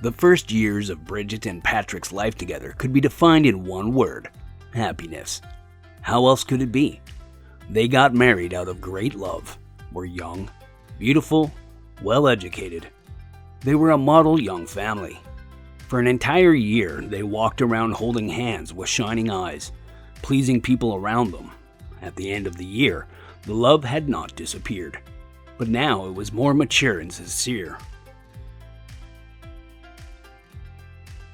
The first years of Bridget and Patrick's life together could be defined in one word: happiness. How else could it be? They got married out of great love, were young, beautiful, well-educated. They were a model young family. For an entire year, they walked around holding hands with shining eyes, pleasing people around them. At the end of the year, the love had not disappeared, but now it was more mature and sincere.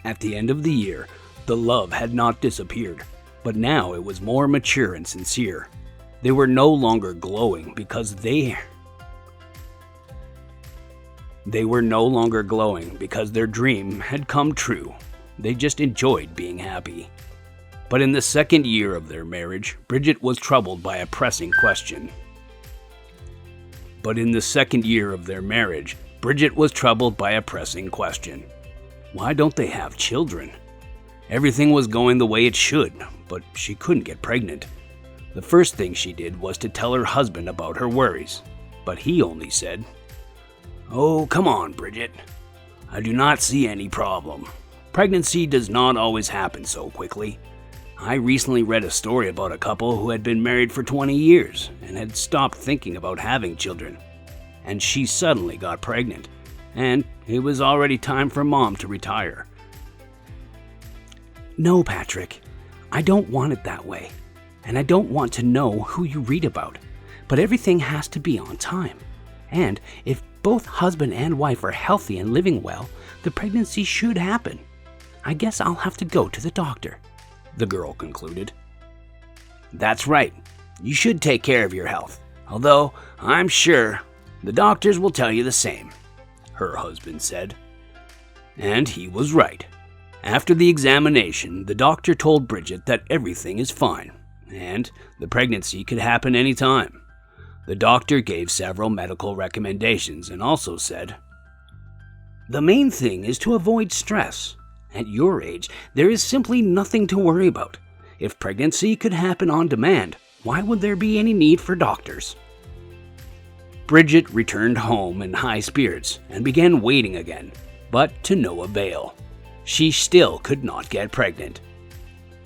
At the end of the year, the love had not disappeared, but now it was more mature and sincere. They were no longer glowing because their dream had come true. They just enjoyed being happy. But in the second year of their marriage, Bridget was troubled by a pressing question. Why don't they have children? Everything was going the way it should, but she couldn't get pregnant. The first thing she did was to tell her husband about her worries, but he only said, "Oh, come on, Bridget. I do not see any problem. Pregnancy does not always happen so quickly. I recently read a story about a couple who had been married for 20 years and had stopped thinking about having children. And she suddenly got pregnant, and it was already time for mom to retire." No, Patrick, I don't want it that way, and I don't want to know who you read about, but everything has to be on time. And if both husband and wife are healthy and living well, the pregnancy should happen. I guess I'll have to go to the doctor, the girl concluded. "That's right. You should take care of your health, although I'm sure the doctors will tell you the same," her husband said. And he was right. After the examination, the doctor told Bridget that everything is fine, and the pregnancy could happen any time. The doctor gave several medical recommendations and also said, "The main thing is to avoid stress. At your age, there is simply nothing to worry about. If pregnancy could happen on demand, why would there be any need for doctors?" Bridget returned home in high spirits and began waiting again, but to no avail. She still could not get pregnant.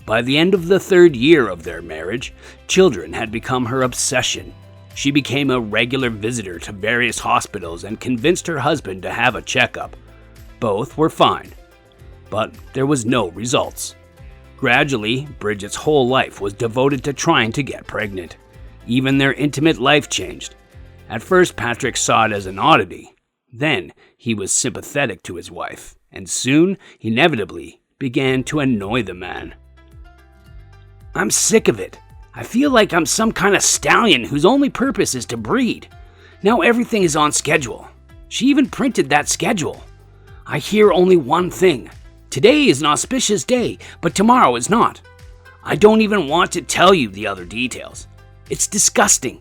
By the end of the third year of their marriage, children had become her obsession. She became a regular visitor to various hospitals and convinced her husband to have a checkup. Both were fine, but there was no results. Gradually, Bridget's whole life was devoted to trying to get pregnant. Even their intimate life changed. At first, Patrick saw it as an oddity. Then, he was sympathetic to his wife, and soon, inevitably, began to annoy the man. "I'm sick of it. I feel like I'm some kind of stallion whose only purpose is to breed. Now everything is on schedule. She even printed that schedule. I hear only one thing. Today is an auspicious day, but tomorrow is not. I don't even want to tell you the other details. It's disgusting.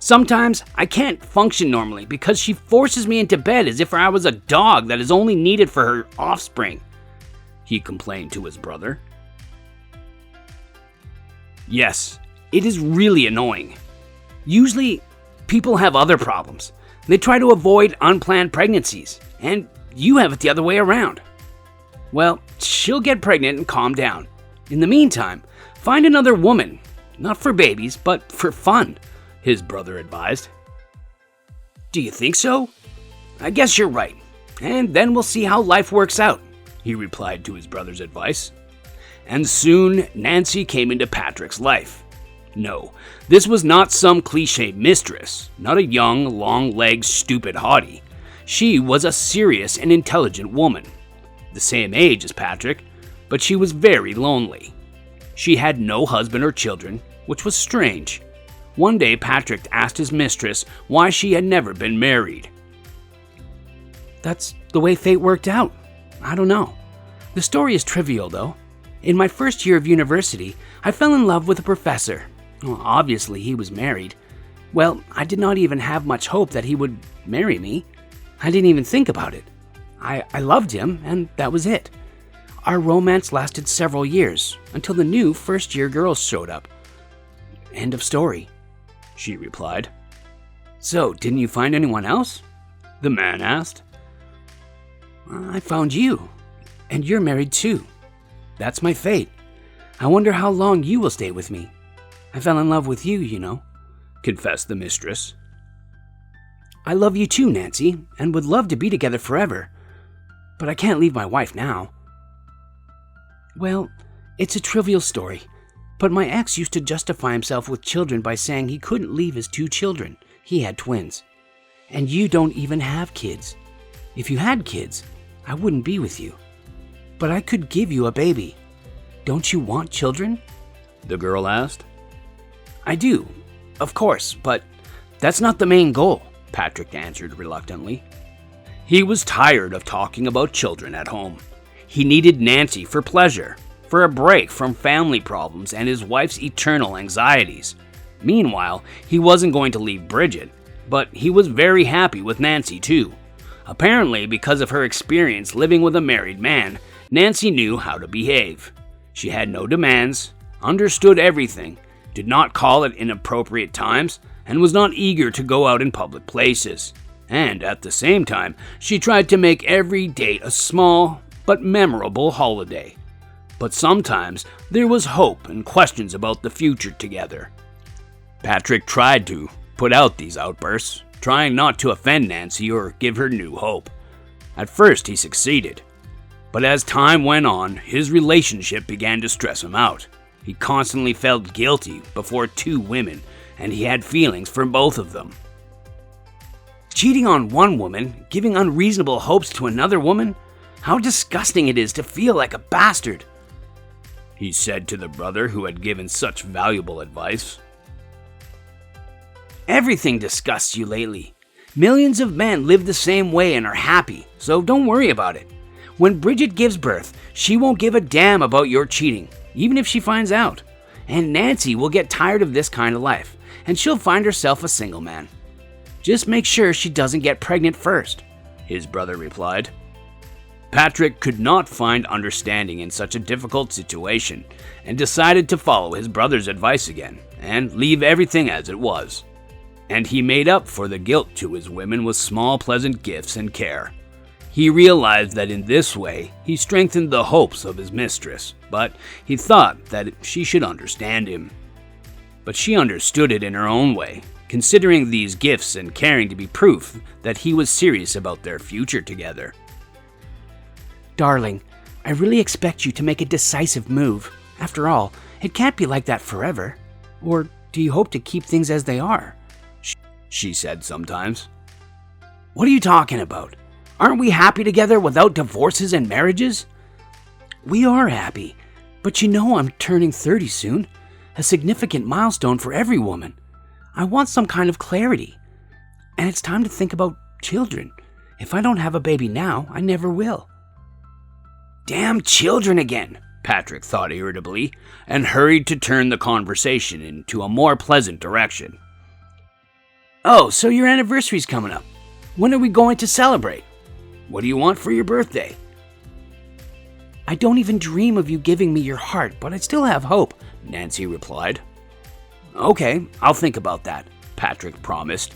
Sometimes I can't function normally because she forces me into bed as if I was a dog that is only needed for her offspring," he complained to his brother. "Yes, it is really annoying. Usually, people have other problems. They try to avoid unplanned pregnancies, and you have it the other way around. Well, she'll get pregnant and calm down. In the meantime, find another woman, not for babies, but for fun," his brother advised. "Do you think so? I guess you're right, and then we'll see how life works out," he replied to his brother's advice. And soon, Nancy came into Patrick's life. No, this was not some cliche mistress, not a young, long-legged, stupid hottie. She was a serious and intelligent woman, the same age as Patrick, but she was very lonely. She had no husband or children, which was strange. One day, Patrick asked his mistress why she had never been married. "That's the way fate worked out. I don't know. The story is trivial, though. In my first year of university, I fell in love with a professor. Well, obviously, he was married. Well, I did not even have much hope that he would marry me. I didn't even think about it. I loved him, and that was it. Our romance lasted several years, until the new first-year girls showed up. End of story," she replied. "So, didn't you find anyone else?" the man asked. I found you, and you're married too. That's my fate. I wonder how long you will stay with me. I fell in love with you, you know," confessed the mistress. "I love you too, Nancy, and would love to be together forever. But I can't leave my wife now." "Well, it's a trivial story, but my ex used to justify himself with children by saying he couldn't leave his 2 children. He had twins. And you don't even have kids. If you had kids, I wouldn't be with you. But I could give you a baby. Don't you want children?" the girl asked. "I do, of course, but that's not the main goal," Patrick answered reluctantly. He was tired of talking about children at home. He needed Nancy for pleasure, for a break from family problems and his wife's eternal anxieties. Meanwhile, he wasn't going to leave Bridget, but he was very happy with Nancy too. Apparently, because of her experience living with a married man, Nancy knew how to behave. She had no demands, understood everything, did not call at inappropriate times, and was not eager to go out in public places. And at the same time, she tried to make every date a small but memorable holiday. But sometimes there was hope and questions about the future together. Patrick tried to put out these outbursts, trying not to offend Nancy or give her new hope. At first he succeeded, but as time went on, his relationship began to stress him out. He constantly felt guilty before 2 women, and he had feelings for both of them. Cheating on one woman, giving unreasonable hopes to another woman? How disgusting it is to feel like a bastard," he said to the brother who had given such valuable advice. "Everything disgusts you lately. Millions of men live the same way and are happy, so don't worry about it. When Bridget gives birth, she won't give a damn about your cheating, even if she finds out. And Nancy will get tired of this kind of life, and she'll find herself a single man. Just make sure she doesn't get pregnant first," his brother replied. Patrick could not find understanding in such a difficult situation and decided to follow his brother's advice again and leave everything as it was. And he made up for the guilt to his women with small pleasant gifts and care. He realized that in this way he strengthened the hopes of his mistress, but he thought that she should understand him. But she understood it in her own way, considering these gifts and caring to be proof that he was serious about their future together. "Darling, I really expect you to make a decisive move. After all, it can't be like that forever. Or do you hope to keep things as they are?" she said sometimes. "What are you talking about? Aren't we happy together without divorces and marriages?" "We are happy, but you know I'm turning 30 soon, a significant milestone for every woman. I want some kind of clarity. And it's time to think about children. If I don't have a baby now, I never will." Damn children again, Patrick thought irritably, and hurried to turn the conversation into a more pleasant direction. "Oh, so your anniversary's coming up. When are we going to celebrate? What do you want for your birthday?" "I don't even dream of you giving me your heart, but I still have hope," Nancy replied. "Okay, I'll think about that," Patrick promised.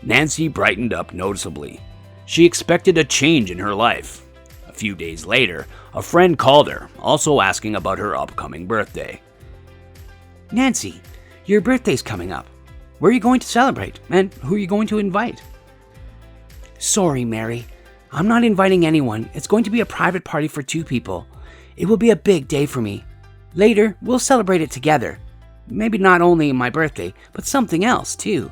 Nancy brightened up noticeably. She expected a change in her life. A few days later, a friend called her, also asking about her upcoming birthday. "Nancy, your birthday's coming up. Where are you going to celebrate, and who are you going to invite?" "Sorry, Mary. I'm not inviting anyone. It's going to be a private party for 2 people. It will be a big day for me. Later, we'll celebrate it together. Maybe not only my birthday, but something else, too."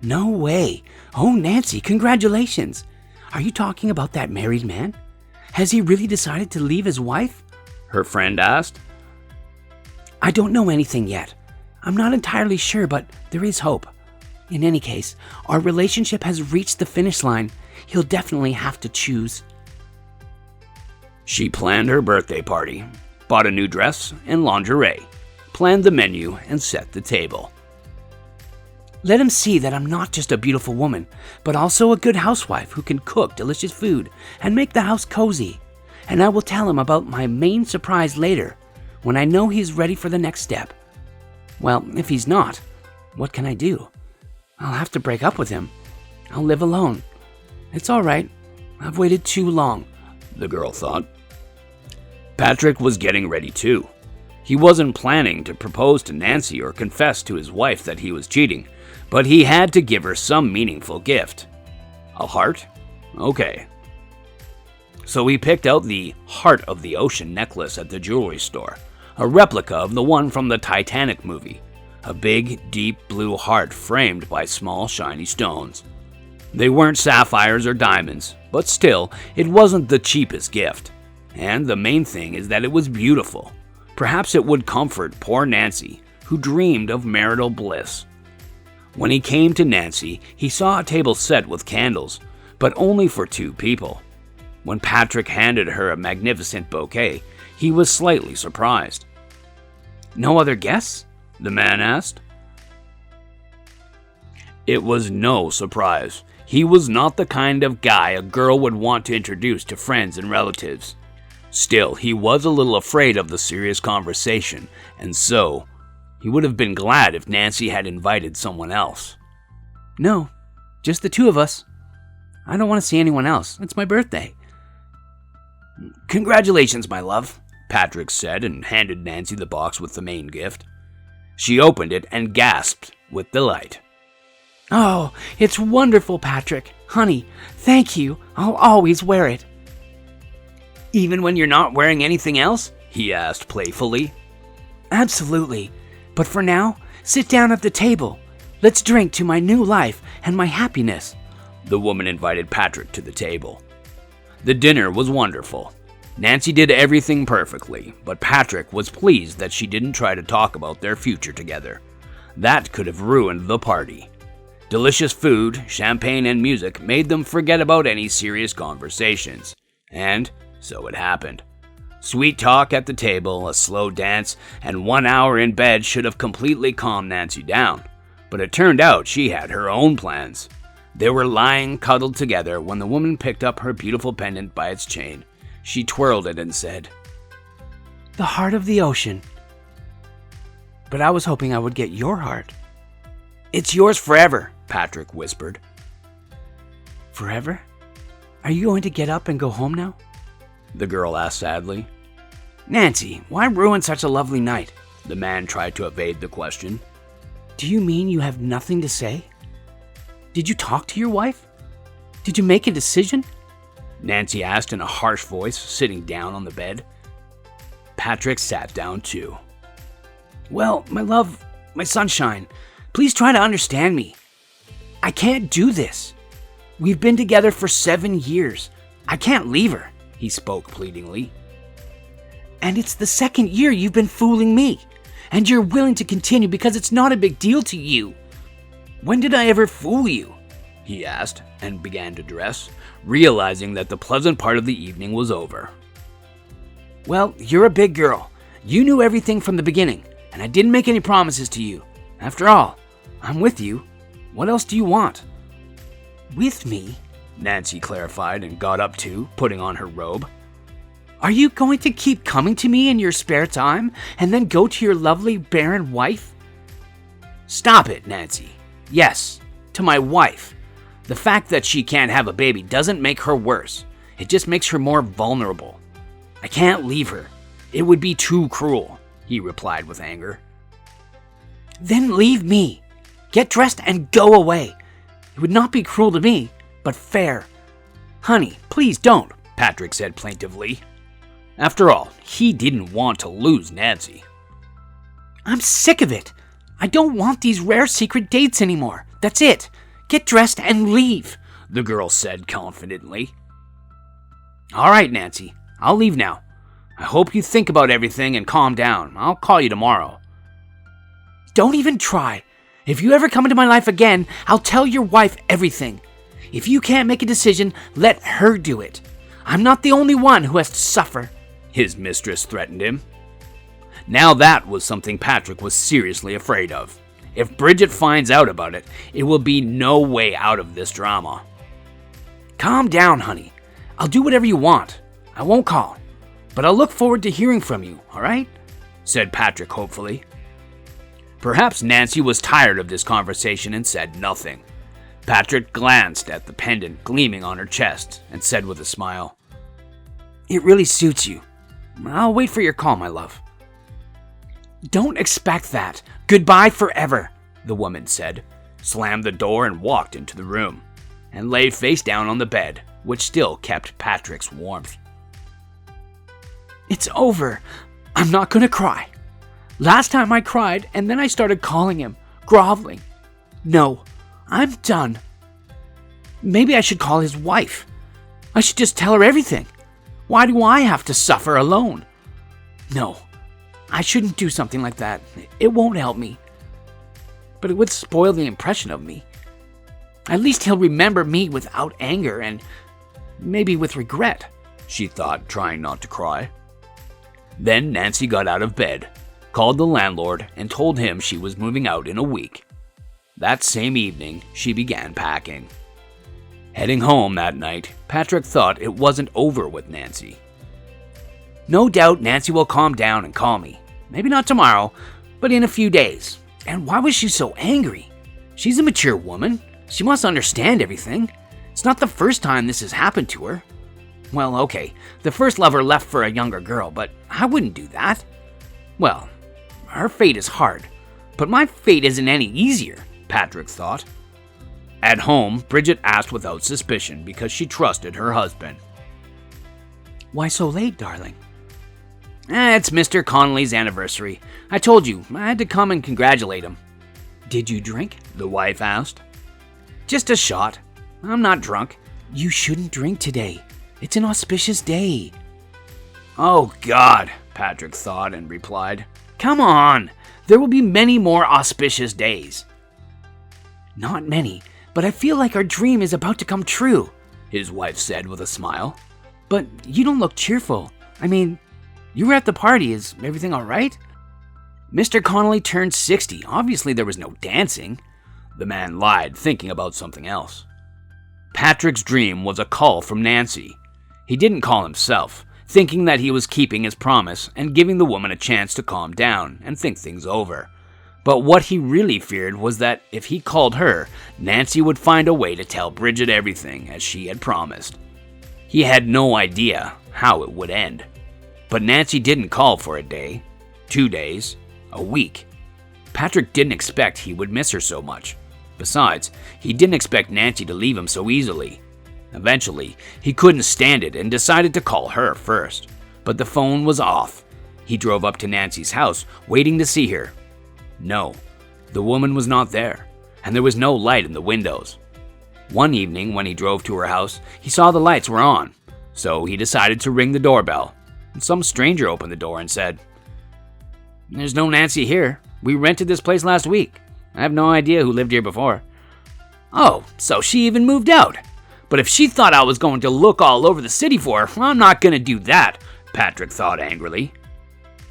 "No way. Oh, Nancy, congratulations. Are you talking about that married man? Has he really decided to leave his wife?" her friend asked. "I don't know anything yet. I'm not entirely sure, but there is hope. In any case, our relationship has reached the finish line. He'll definitely have to choose." She planned her birthday party, bought a new dress and lingerie, planned the menu, and set the table. "Let him see that I'm not just a beautiful woman, but also a good housewife who can cook delicious food and make the house cozy. And I will tell him about my main surprise later, when I know he's ready for the next step. Well, if he's not, what can I do? I'll have to break up with him. I'll live alone. It's all right. I've waited too long, the girl thought. Patrick was getting ready too. He wasn't planning to propose to Nancy or confess to his wife that he was cheating, but he had to give her some meaningful gift. A heart? Okay. So he picked out the Heart of the Ocean necklace at the jewelry store, a replica of the one from the Titanic movie, a big, deep blue heart framed by small, shiny stones. They weren't sapphires or diamonds, but still, it wasn't the cheapest gift. And the main thing is that it was beautiful. Perhaps it would comfort poor Nancy, who dreamed of marital bliss. When he came to Nancy, he saw a table set with candles, but only for 2 people. When Patrick handed her a magnificent bouquet, he was slightly surprised. No other guests? The man asked. It was no surprise. He was not the kind of guy a girl would want to introduce to friends and relatives. Still, he was a little afraid of the serious conversation, and so he would have been glad if Nancy had invited someone else. No, just the 2 of us. I don't want to see anyone else. It's my birthday. Congratulations, my love, Patrick said and handed Nancy the box with the main gift. She opened it and gasped with delight. Oh, it's wonderful, Patrick. Honey, thank you. I'll always wear it. Even when you're not wearing anything else? He asked playfully. Absolutely. But for now, sit down at the table. Let's drink to my new life and my happiness. The woman invited Patrick to the table. The dinner was wonderful. Nancy did everything perfectly, but Patrick was pleased that she didn't try to talk about their future together. That could have ruined the party. Delicious food, champagne, and music made them forget about any serious conversations. And so it happened. Sweet talk at the table, a slow dance, and 1 hour in bed should have completely calmed Nancy down. But it turned out she had her own plans. They were lying cuddled together when the woman picked up her beautiful pendant by its chain. She twirled it and said, "The heart of the ocean. But I was hoping I would get your heart." "It's yours forever," Patrick whispered. Forever? Are you going to get up and go home now? The girl asked sadly. Nancy, why ruin such a lovely night? The man tried to evade the question. Do you mean you have nothing to say? Did you talk to your wife? Did you make a decision? Nancy asked in a harsh voice, sitting down on the bed. Patrick sat down too. Well, my love, my sunshine, please try to understand me. I can't do this. We've been together for 7 years. I can't leave her, he spoke pleadingly. And it's the 2nd year you've been fooling me, and you're willing to continue because it's not a big deal to you. When did I ever fool you? He asked and began to dress, realizing that the pleasant part of the evening was over. Well, you're a big girl. You knew everything from the beginning, and I didn't make any promises to you. After all, I'm with you. What else do you want? With me? Nancy clarified and got up too, putting on her robe. Are you going to keep coming to me in your spare time and then go to your lovely barren wife? Stop it, Nancy. Yes, to my wife. The fact that she can't have a baby doesn't make her worse. It just makes her more vulnerable. I can't leave her. It would be too cruel, he replied with anger. Then leave me. Get dressed and go away. It would not be cruel to me, but fair. Honey, please don't, Patrick said plaintively. After all, he didn't want to lose Nancy. I'm sick of it. I don't want these rare secret dates anymore. That's it. Get dressed and leave, the girl said confidently. All right, Nancy. I'll leave now. I hope you think about everything and calm down. I'll call you tomorrow. Don't even try. If you ever come into my life again, I'll tell your wife everything. If you can't make a decision, let her do it. I'm not the only one who has to suffer, his mistress threatened him. Now that was something Patrick was seriously afraid of. If Bridget finds out about it, it will be no way out of this drama. Calm down, honey. I'll do whatever you want. I won't call, but I'll look forward to hearing from you, all right? Said Patrick hopefully. Perhaps Nancy was tired of this conversation and said nothing. Patrick glanced at the pendant gleaming on her chest and said with a smile, "It really suits you. I'll wait for your call, my love." "Don't expect that. Goodbye forever," the woman said, slammed the door and walked into the room, and lay face down on the bed, which still kept Patrick's warmth. "It's over. I'm not gonna cry. Last time I cried, and then I started calling him, groveling. No, I'm done. Maybe I should call his wife. I should just tell her everything. Why do I have to suffer alone? No, I shouldn't do something like that. It won't help me. But it would spoil the impression of me. At least he'll remember me without anger and maybe with regret," she thought, trying not to cry. Then Nancy got out of bed, called the landlord, and told him she was moving out in a week. That same evening, she began packing. Heading home that night, Patrick thought it wasn't over with Nancy. "No doubt Nancy will calm down and call me. Maybe not tomorrow, but in a few days. And why was she so angry? She's a mature woman. She must understand everything. It's not the first time this has happened to her. Well, okay, the first lover left for a younger girl, but I wouldn't do that. Well, her fate is hard, but my fate isn't any easier," Patrick thought. At home, Bridget asked without suspicion because she trusted her husband. "Why so late, darling?" It's Mr. Connolly's anniversary. I told you, I had to come and congratulate him." "Did you drink?" the wife asked. "Just a shot. I'm not drunk." "You shouldn't drink today. It's an auspicious day." "Oh, God," Patrick thought and replied. "Come on. There will be many more auspicious days." "Not many, but I feel like our dream is about to come true," his wife said with a smile. "But you don't look cheerful. I mean, you were at the party. Is everything all right?" "Mr. Connolly turned 60. Obviously there was no dancing." The man lied, thinking about something else. Patrick's dream was a call from Nancy. He didn't call himself, thinking that he was keeping his promise and giving the woman a chance to calm down and think things over. But what he really feared was that if he called her, Nancy would find a way to tell Bridget everything as she had promised. He had no idea how it would end. But Nancy didn't call for a day, 2 days, a week. Patrick didn't expect he would miss her so much. Besides, he didn't expect Nancy to leave him so easily. Eventually, he couldn't stand it and decided to call her first. But the phone was off. He drove up to Nancy's house, waiting to see her. No, the woman was not there, and there was no light in the windows. One evening, when he drove to her house, he saw the lights were on, so he decided to ring the doorbell. And some stranger opened the door and said, "There's no Nancy here. We rented this place last week. I have no idea who lived here before." "Oh, so she even moved out. But if she thought I was going to look all over the city for her, I'm not going to do that," Patrick thought angrily.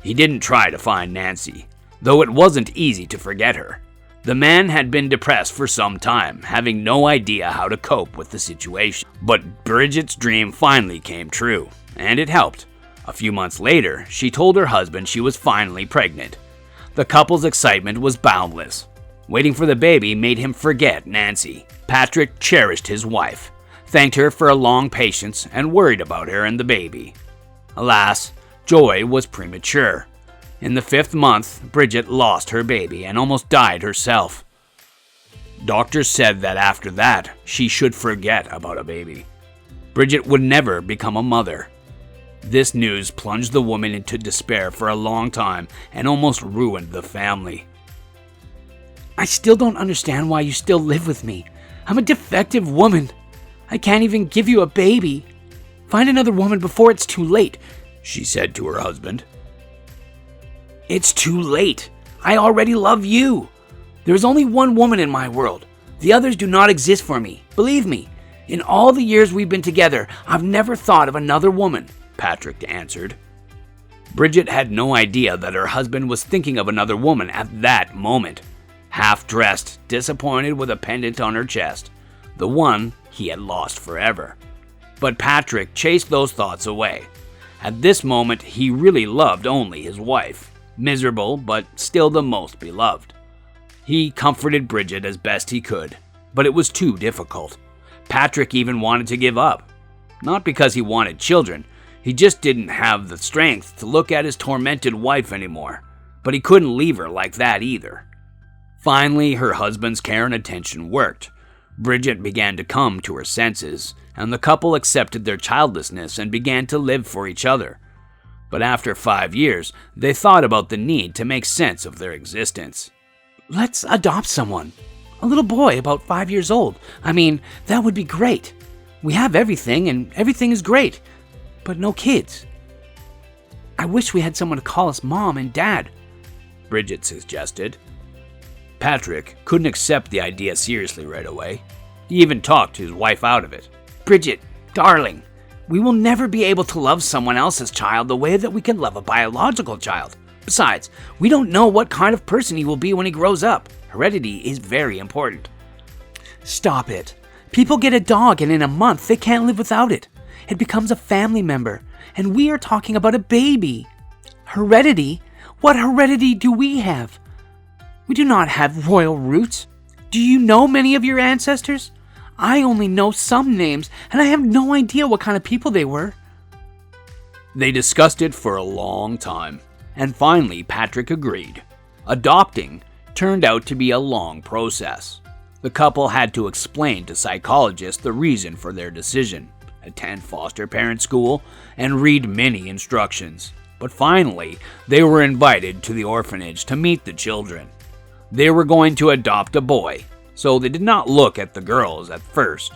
He didn't try to find Nancy, though it wasn't easy to forget her. The man had been depressed for some time, having no idea how to cope with the situation. But Bridget's dream finally came true, and it helped. A few months later, she told her husband she was finally pregnant. The couple's excitement was boundless. Waiting for the baby made him forget Nancy. Patrick cherished his wife, thanked her for a long patience, and worried about her and the baby. Alas, joy was premature. In the 5th month, Bridget lost her baby and almost died herself. Doctors said that after that, she should forget about a baby. Bridget would never become a mother. This news plunged the woman into despair for a long time and almost ruined the family. "I still don't understand why you still live with me. I'm a defective woman. I can't even give you a baby. Find another woman before it's too late," she said to her husband. "It's too late. I already love you. There is only one woman in my world. The others do not exist for me. Believe me, in all the years we've been together, I've never thought of another woman," Patrick answered. Bridget had no idea that her husband was thinking of another woman at that moment. Half-dressed, disappointed with a pendant on her chest, the one he had lost forever. But Patrick chased those thoughts away. At this moment, he really loved only his wife. Miserable, but still the most beloved. He comforted Bridget as best he could, but it was too difficult. Patrick even wanted to give up. Not because he wanted children, he just didn't have the strength to look at his tormented wife anymore. But he couldn't leave her like that either. Finally, her husband's care and attention worked. Bridget began to come to her senses, and the couple accepted their childlessness and began to live for each other. But after 5 years, they thought about the need to make sense of their existence. Let's adopt someone. A little boy about 5 years old. I mean, that would be great. We have everything, and everything is great. But no kids. I wish we had someone to call us Mom and Dad, Bridget suggested. Patrick couldn't accept the idea seriously right away. He even talked his wife out of it. Bridget, darling, we will never be able to love someone else's child the way that we can love a biological child. Besides, we don't know what kind of person he will be when he grows up. Heredity is very important. Stop it. People get a dog and in a month they can't live without it. It becomes a family member, and we are talking about a baby. Heredity? What heredity do we have? We do not have royal roots. Do you know many of your ancestors? I only know some names, and I have no idea what kind of people they were. They discussed it for a long time, and finally Patrick agreed. Adopting turned out to be a long process. The couple had to explain to psychologists the reason for their decision, attend foster parent school, and read many instructions. But finally, they were invited to the orphanage to meet the children. They were going to adopt a boy, so they did not look at the girls at first.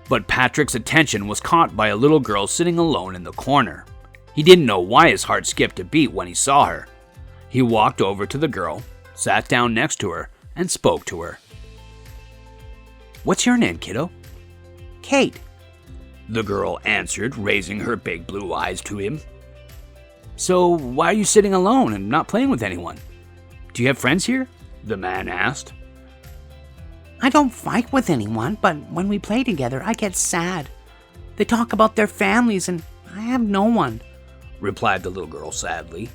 But Patrick's attention was caught by a little girl sitting alone in the corner. He didn't know why his heart skipped a beat when he saw her. He walked over to the girl, sat down next to her, and spoke to her. What's your name, kiddo? Kate, the girl answered, raising her big blue eyes to him. So why are you sitting alone and not playing with anyone? Do you have friends here? The man asked. I don't fight with anyone, but when we play together, I get sad. They talk about their families and I have no one, replied the little girl sadly.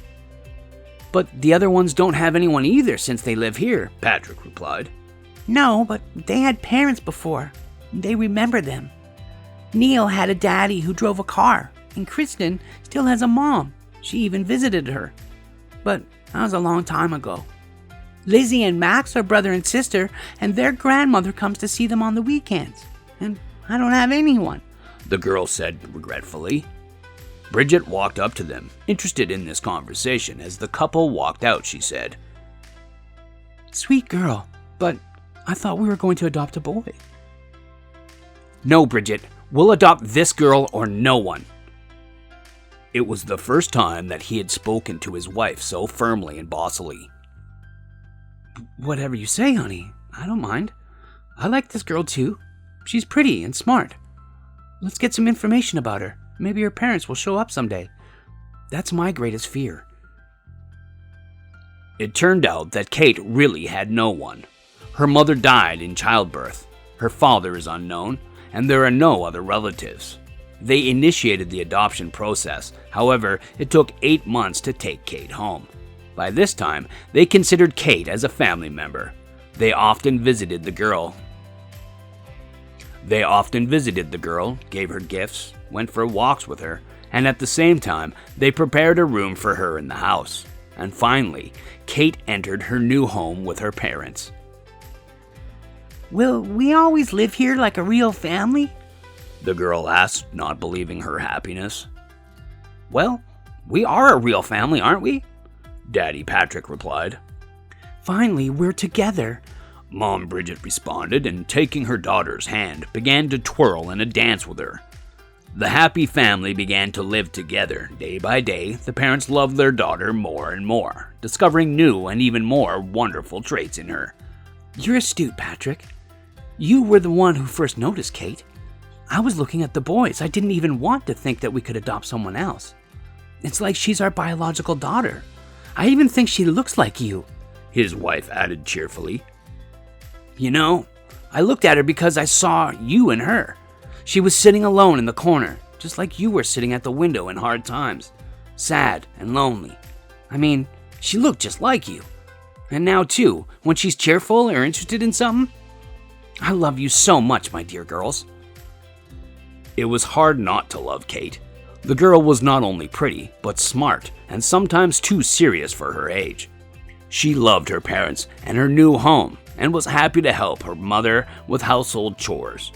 But the other ones don't have anyone either since they live here, Patrick replied. No, but they had parents before. They remember them. Neil had a daddy who drove a car, and Kristen still has a mom. She even visited her. But that was a long time ago. Lizzie and Max are brother and sister, and their grandmother comes to see them on the weekends. And I don't have anyone, the girl said regretfully. Bridget walked up to them, interested in this conversation. As the couple walked out, she said, Sweet girl, but I thought we were going to adopt a boy. No, Bridget, we'll adopt this girl or no one. It was the first time that he had spoken to his wife so firmly and bossily. Whatever you say, honey. I don't mind. I like this girl too. She's pretty and smart. Let's get some information about her. Maybe her parents will show up someday. That's my greatest fear. It turned out that Kate really had no one. Her mother died in childbirth. Her father is unknown, and there are no other relatives. They initiated the adoption process. However, it took 8 months to take Kate home. By this time, they considered Kate as a family member. They often visited the girl, gave her gifts, went for walks with her, and at the same time, they prepared a room for her in the house. And finally, Kate entered her new home with her parents. Will we always live here like a real family? The girl asked, not believing her happiness. Well, we are a real family, aren't we? Daddy Patrick replied. Finally, we're together, Mom Bridget responded, and taking her daughter's hand, began to twirl in a dance with her. The happy family began to live together. Day by day, the parents loved their daughter more and more, discovering new and even more wonderful traits in her. You're astute, Patrick. You were the one who first noticed Kate. I was looking at the boys. I didn't even want to think that we could adopt someone else. It's like she's our biological daughter. I even think she looks like you, his wife added cheerfully. You know, I looked at her because I saw you in her. She was sitting alone in the corner, just like you were sitting at the window in hard times, sad and lonely. I mean, she looked just like you. And now too, when she's cheerful or interested in something, I love you so much, my dear girls. It was hard not to love Kate. The girl was not only pretty, but smart, and sometimes too serious for her age. She loved her parents and her new home, and was happy to help her mother with household chores.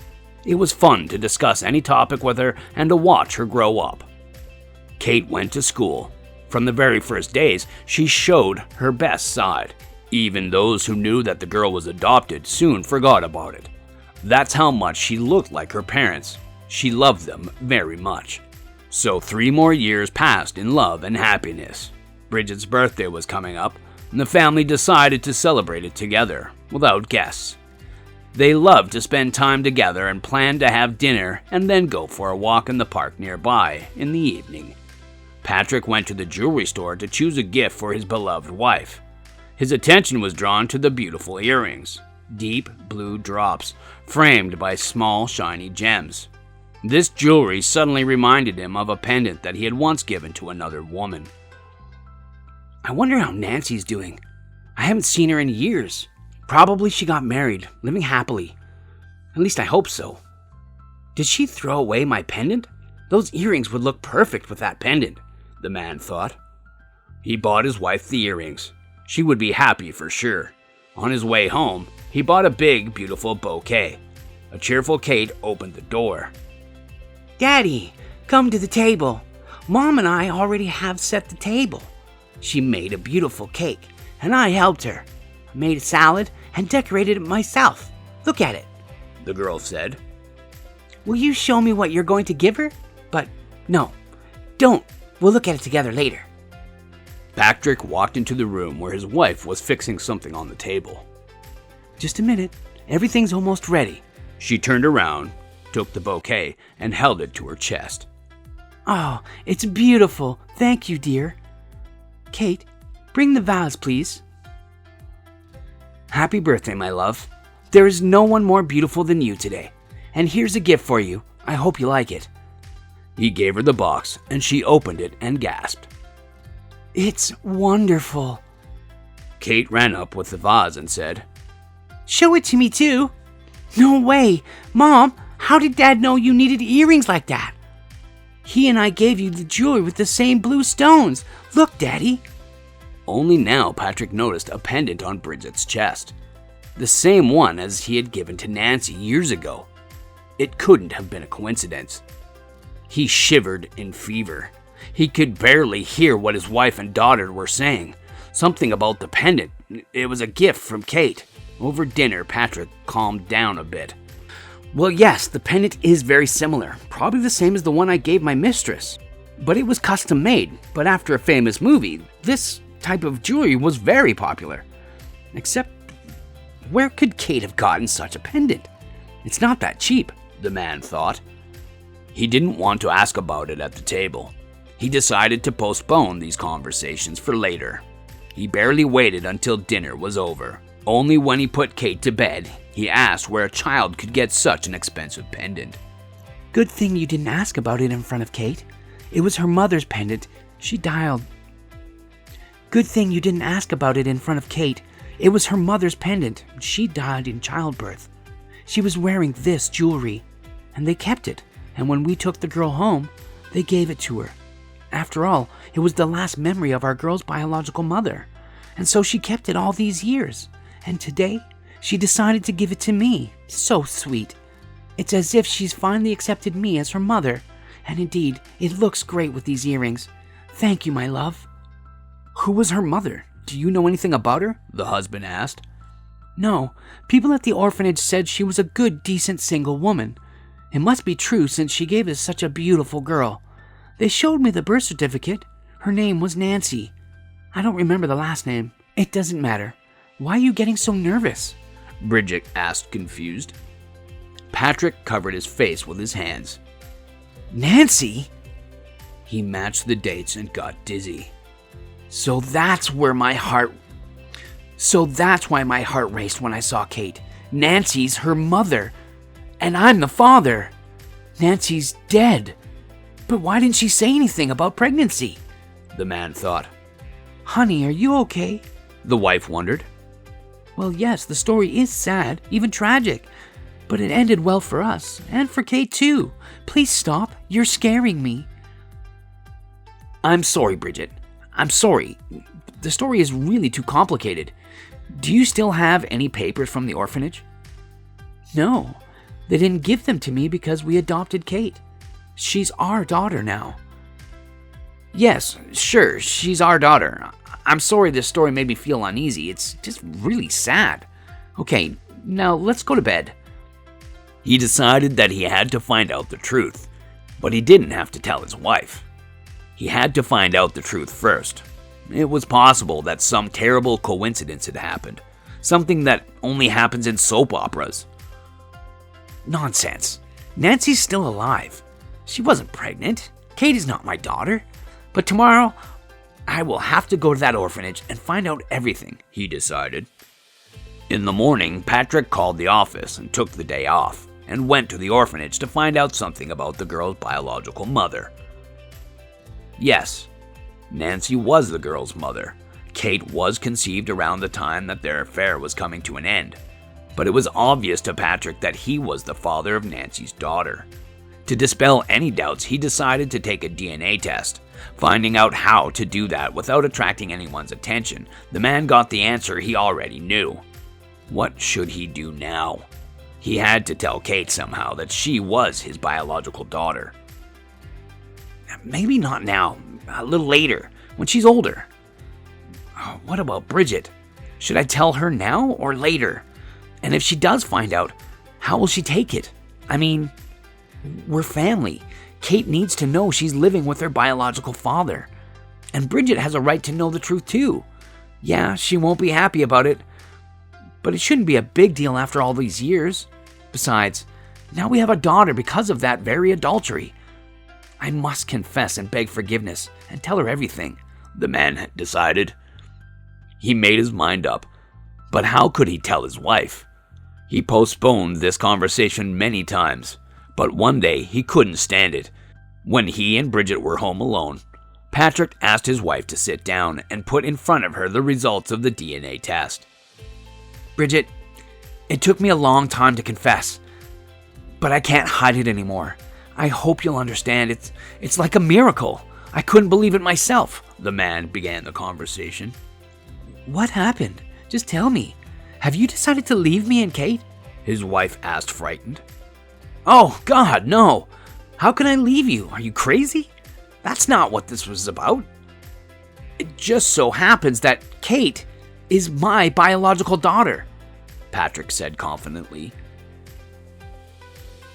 It was fun to discuss any topic with her and to watch her grow up. Kate went to school. From the very first days, she showed her best side. Even those who knew that the girl was adopted soon forgot about it. That's how much she looked like her parents. She loved them very much. So 3 more years passed in love and happiness. Bridget's birthday was coming up, and the family decided to celebrate it together, without guests. They loved to spend time together and planned to have dinner and then go for a walk in the park nearby in the evening. Patrick went to the jewelry store to choose a gift for his beloved wife. His attention was drawn to the beautiful earrings, deep blue drops, framed by small shiny gems. This jewelry suddenly reminded him of a pendant that he had once given to another woman. I wonder how Nancy's doing. I haven't seen her in years. Probably she got married, living happily. At least I hope so. Did she throw away my pendant? Those earrings would look perfect with that pendant, the man thought. He bought his wife the earrings. She would be happy for sure. On his way home, he bought a big, beautiful bouquet. A cheerful Kate opened the door. Daddy, come to the table. Mom and I already have set the table. She made a beautiful cake, and I helped her. I made a salad and decorated it myself. Look at it, the girl said. Will you show me what you're going to give her? But no, don't. We'll look at it together later. Patrick walked into the room where his wife was fixing something on the table. Just a minute. Everything's almost ready. She turned around, took the bouquet, and held it to her chest. Oh, it's beautiful. Thank you, dear. Kate, bring the vase, please. Happy birthday, my love. There is no one more beautiful than you today. And here's a gift for you. I hope you like it. He gave her the box, and she opened it and gasped. It's wonderful. Kate ran up with the vase and said, Show it to me too. No way. Mom, how did Dad know you needed earrings like that? He and I gave you the jewelry with the same blue stones. Look, Daddy. Only now Patrick noticed a pendant on Bridget's chest. The same one as he had given to Nancy years ago. It couldn't have been a coincidence. He shivered in fever. He could barely hear what his wife and daughter were saying. Something about the pendant. It was a gift from Kate. Over dinner, Patrick calmed down a bit. Well, yes, the pendant is very similar. Probably the same as the one I gave my mistress. But it was custom made. But after a famous movie, this type of jewelry was very popular. Except, where could Kate have gotten such a pendant? It's not that cheap, the man thought. He didn't want to ask about it at the table. He decided to postpone these conversations for later. He barely waited until dinner was over. Only when he put Kate to bed, he asked where a child could get such an expensive pendant. Good thing you didn't ask about it in front of Kate. It was her mother's pendant. She died. Good thing you didn't ask about it in front of Kate. It was her mother's pendant. She died in childbirth. She was wearing this jewelry, and they kept it. And when we took the girl home, they gave it to her. After all, it was the last memory of our girl's biological mother. And so she kept it all these years. And today, she decided to give it to me. So sweet. It's as if she's finally accepted me as her mother. And indeed, it looks great with these earrings. Thank you, my love. Who was her mother? Do you know anything about her? The husband asked. No, people at the orphanage said she was a good, decent single woman. It must be true since she gave us such a beautiful girl. They showed me the birth certificate. Her name was Nancy. I don't remember the last name. It doesn't matter. Why are you getting so nervous? Bridget asked, confused. Patrick covered his face with his hands. Nancy? He matched the dates and got dizzy. So that's why my heart raced when I saw Kate. Nancy's her mother. And I'm the father. Nancy's dead. But why didn't she say anything about pregnancy? The man thought. Honey, are you okay? The wife wondered. Well, yes, the story is sad, even tragic. But it ended well for us, and for Kate too. Please stop. You're scaring me. I'm sorry, Bridget. I'm sorry. The story is really too complicated. Do you still have any papers from the orphanage? No, they didn't give them to me because we adopted Kate. She's our daughter now. Yes, sure, she's our daughter. I'm sorry this story made me feel uneasy. It's just really sad. Okay, now let's go to bed. He decided that he had to find out the truth, but he didn't have to tell his wife. He had to find out the truth first. It was possible that some terrible coincidence had happened, something that only happens in soap operas. Nonsense. Nancy's still alive. She wasn't pregnant. Kate is not my daughter. But tomorrow, I will have to go to that orphanage and find out everything, he decided. In the morning, Patrick called the office and took the day off, and went to the orphanage to find out something about the girl's biological mother. Yes, Nancy was the girl's mother. Kate was conceived around the time that their affair was coming to an end, but it was obvious to Patrick that he was the father of Nancy's daughter. To dispel any doubts, he decided to take a DNA test. Finding out how to do that without attracting anyone's attention, the man got the answer he already knew. What should he do now? He had to tell Kate somehow that she was his biological daughter. Maybe not now, a little later, when she's older. What about Bridget? Should I tell her now or later? And if she does find out, how will she take it? I mean, we're family. Kate needs to know she's living with her biological father. And Bridget has a right to know the truth too. Yeah, she won't be happy about it, but it shouldn't be a big deal after all these years. Besides, now we have a daughter because of that very adultery. I must confess and beg forgiveness and tell her everything, the man decided. He made his mind up, but how could he tell his wife? He postponed this conversation many times, but one day he couldn't stand it. When he and Bridget were home alone, Patrick asked his wife to sit down and put in front of her the results of the DNA test. Bridget, it took me a long time to confess, but I can't hide it anymore. I hope you'll understand. It's like a miracle. I couldn't believe it myself, the man began the conversation. What happened? Just tell me. Have you decided to leave me and Kate? His wife asked, frightened. Oh, God, no. How can I leave you? Are you crazy? That's not what this was about. It just so happens that Kate is my biological daughter, Patrick said confidently.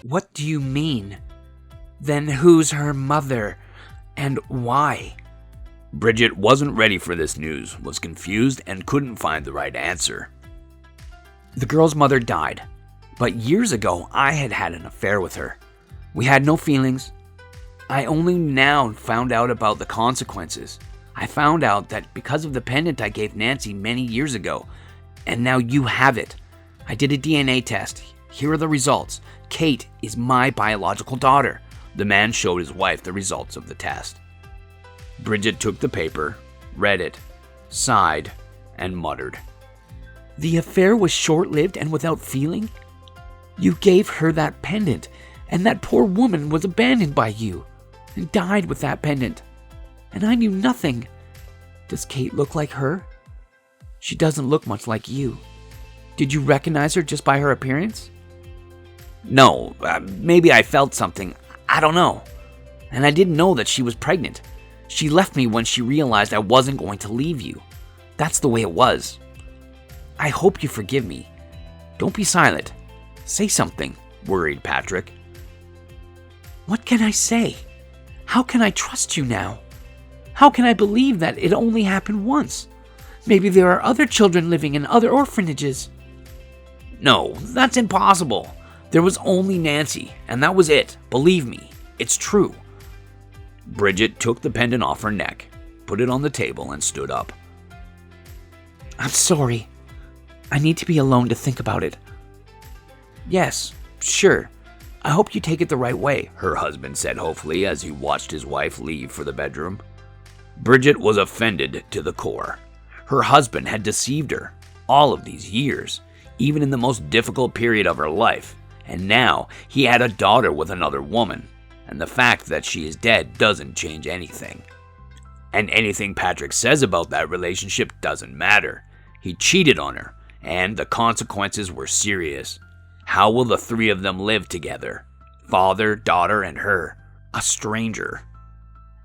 What do you mean? Then who's her mother, and why? Bridget wasn't ready for this news, was confused, and couldn't find the right answer. The girl's mother died, but years ago I had had an affair with her. We had no feelings. I only now found out about the consequences. I found out that because of the pendant I gave Nancy many years ago, and now you have it. I did a DNA test. Here are the results. Kate is my biological daughter. The man showed his wife the results of the test. Bridget took the paper, read it, sighed, and muttered. The affair was short-lived and without feeling? You gave her that pendant, and that poor woman was abandoned by you, and died with that pendant. And I knew nothing. Does Kate look like her? She doesn't look much like you. Did you recognize her just by her appearance? No, maybe I felt something. I don't know. And I didn't know that she was pregnant. She left me when she realized I wasn't going to leave you. That's the way it was. I hope you forgive me. Don't be silent. Say something, worried Patrick. What can I say? How can I trust you now? How can I believe that it only happened once? Maybe there are other children living in other orphanages. No, that's impossible. There was only Nancy, and that was it. Believe me, it's true. Bridget took the pendant off her neck, put it on the table, and stood up. I'm sorry. I need to be alone to think about it. Yes, sure. I hope you take it the right way, her husband said hopefully as he watched his wife leave for the bedroom. Bridget was offended to the core. Her husband had deceived her all of these years, even in the most difficult period of her life, and now he had a daughter with another woman, and the fact that she is dead doesn't change anything. And anything Patrick says about that relationship doesn't matter. He cheated on her, and the consequences were serious. How will the three of them live together? Father, daughter, and her, a stranger.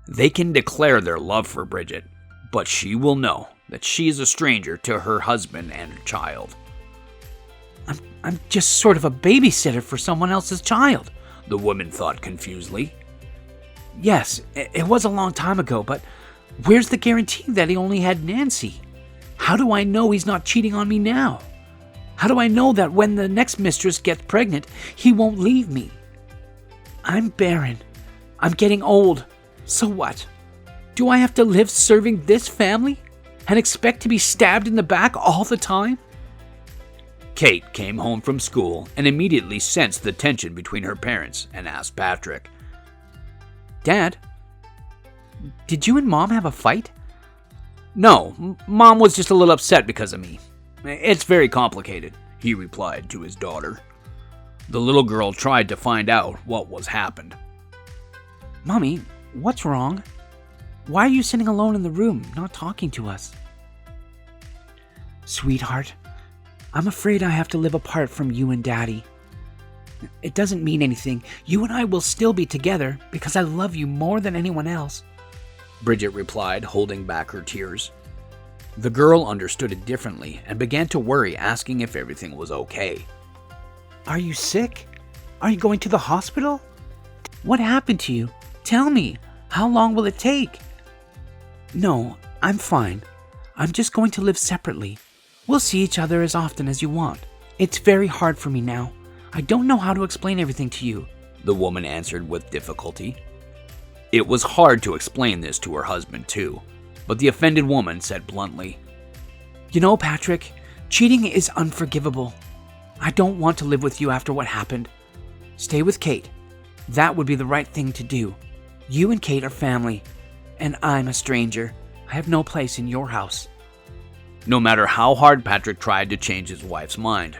They can declare their love for Bridget, but she will know that she is a stranger to her husband and her child. I'm just sort of a babysitter for someone else's child, The woman thought confusedly. Yes, it was a long time ago, but where's the guarantee that he only had Nancy? How do I know he's not cheating on me now? How do I know that when the next mistress gets pregnant, he won't leave me? I'm barren. I'm getting old. So what? Do I have to live serving this family and expect to be stabbed in the back all the time? Kate came home from school and immediately sensed the tension between her parents and asked Patrick, Dad, did you and Mom have a fight? "No, Mom was just a little upset because of me. It's very complicated," he replied to his daughter. The little girl tried to find out what was happened. Mommy, what's wrong? Why are you sitting alone in the room, not talking to us? Sweetheart, I'm afraid I have to live apart from you and Daddy. It doesn't mean anything. You and I will still be together because I love you more than anyone else, Bridget replied, holding back her tears. The girl understood it differently and began to worry, asking if everything was okay. Are you sick? Are you going to the hospital? What happened to you? Tell me. How long will it take? No, I'm fine. I'm just going to live separately. We'll see each other as often as you want. It's very hard for me now. I don't know how to explain everything to you, the woman answered with difficulty. It was hard to explain this to her husband too, but the offended woman said bluntly, You know, Patrick, cheating is unforgivable. I don't want to live with you after what happened. Stay with Kate. That would be the right thing to do. You and Kate are family, and I'm a stranger. I have no place in your house. No matter how hard Patrick tried to change his wife's mind,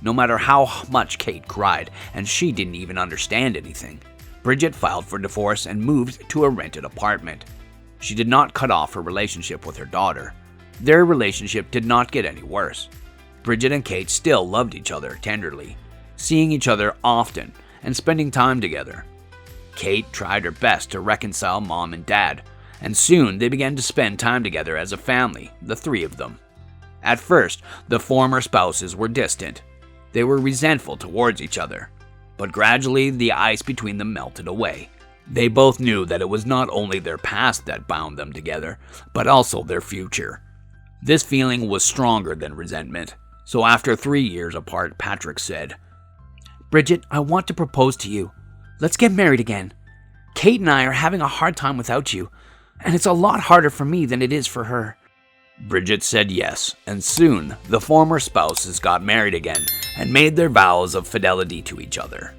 no matter how much Kate cried, and she didn't even understand anything, Bridget filed for divorce and moved to a rented apartment. She did not cut off her relationship with her daughter. Their relationship did not get any worse. Bridget and Kate still loved each other tenderly, seeing each other often and spending time together. Kate tried her best to reconcile Mom and Dad, and soon they began to spend time together as a family, the three of them. At first, the former spouses were distant. They were resentful towards each other, but gradually the ice between them melted away. They both knew that it was not only their past that bound them together, but also their future. This feeling was stronger than resentment, so after 3 years apart, Patrick said, Bridget, I want to propose to you. Let's get married again. Kate and I are having a hard time without you, and it's a lot harder for me than it is for her. Bridget said yes, and soon the former spouses got married again and made their vows of fidelity to each other.